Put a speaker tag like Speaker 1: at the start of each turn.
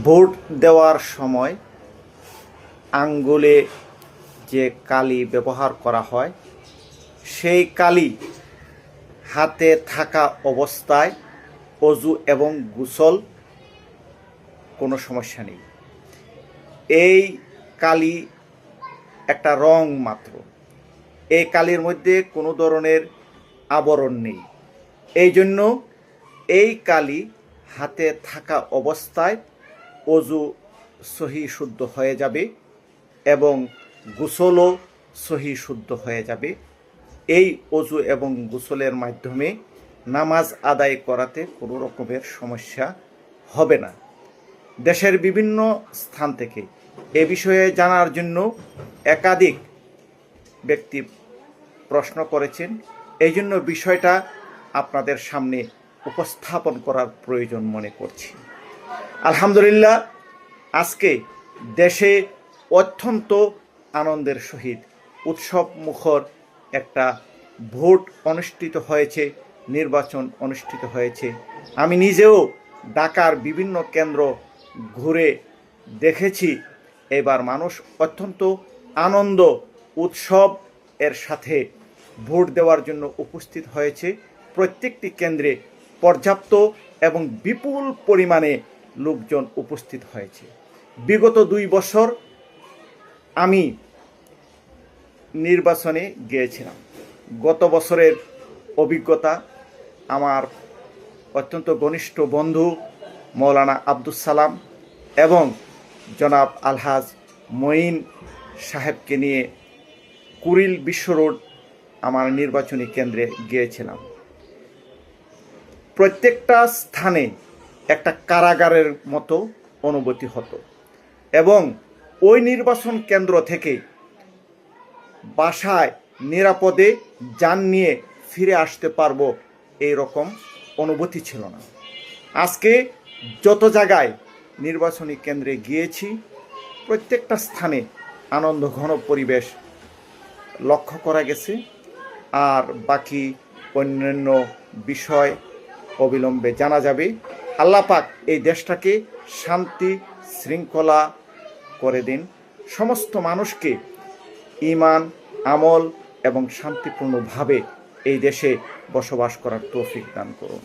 Speaker 1: Vote দেওয়ার সময় আঙ্গুলে যে কালি ব্যবহার করা হয় সেই কালি হাতে থাকা অবস্থায় অজু এবং গোসল কোনো সমস্যা নেই। এই কালি একটা রং মাত্র, এই কালির মধ্যে কোনো ধরনের আবরণ নেই। এই জন্য এই কালি হাতে থাকা অবস্থায় অজু সহি শুদ্ধ হয়ে যাবে এবং গোসলও সহি শুদ্ধ হয়ে যাবে। এই অজু এবং গোসলের মাধ্যমে নামাজ আদায় করাতে কোনো রকমের সমস্যা হবে না। দেশের বিভিন্ন স্থান থেকে এ বিষয়ে জানার জন্য একাধিক ব্যক্তি প্রশ্ন করেছেন। এই জন্য বিষয়টা আপনাদের সামনে উপস্থাপন করার প্রয়োজন মনে করছি। আলহামদুলিল্লাহ, আজকে দেশে অত্যন্ত আনন্দের সহিত উৎসব মুখর একটা ভোট অনুষ্ঠিত হয়েছে, নির্বাচন অনুষ্ঠিত হয়েছে। আমি নিজেও ঢাকার বিভিন্ন কেন্দ্র ঘুরে দেখেছি। এবার মানুষ অত্যন্ত আনন্দ উৎসব এর সাথে ভোট দেওয়ার জন্য উপস্থিত হয়েছে। প্রত্যেকটি কেন্দ্রে পর্যাপ্ত এবং বিপুল পরিমাণে লোকজন উপস্থিত হয়েছে। বিগত 2 বছর আমি নির্বাচনে গিয়েছিলাম। গত বছরের অভিজ্ঞতা আমার অত্যন্ত ঘনিষ্ঠ বন্ধু মৌলানা আব্দুস সালাম এবং জনাব আলহাজ মঈন সাহেবকে নিয়ে কুড়িল বিশ্ব রোড আমার নির্বাচনী কেন্দ্রে গিয়েছিলাম। প্রত্যেকটা স্থানে একটা কারাগারের মতো অনুভূতি হতো এবং ওই নির্বাচন কেন্দ্র থেকে বাসায় নিরাপদে যান নিয়ে ফিরে আসতে পারবো এই রকম অনুভূতি ছিল না। আজকে যত জায়গায় নির্বাচনী কেন্দ্রে গিয়েছি প্রত্যেকটা স্থানে আনন্দ ঘন পরিবেশ লক্ষ্য করা গেছে। আর বাকি অন্যান্য বিষয় অবিলম্বে জানা যাবে। আল্লাহ পাক এই দেশটাকে শান্তি শৃঙ্খলা করে দিন। সমস্ত মানুষকে ঈমান, আমল এবং শান্তিপূর্ণভাবে এই দেশে বসবাস করার তৌফিক দান করুন।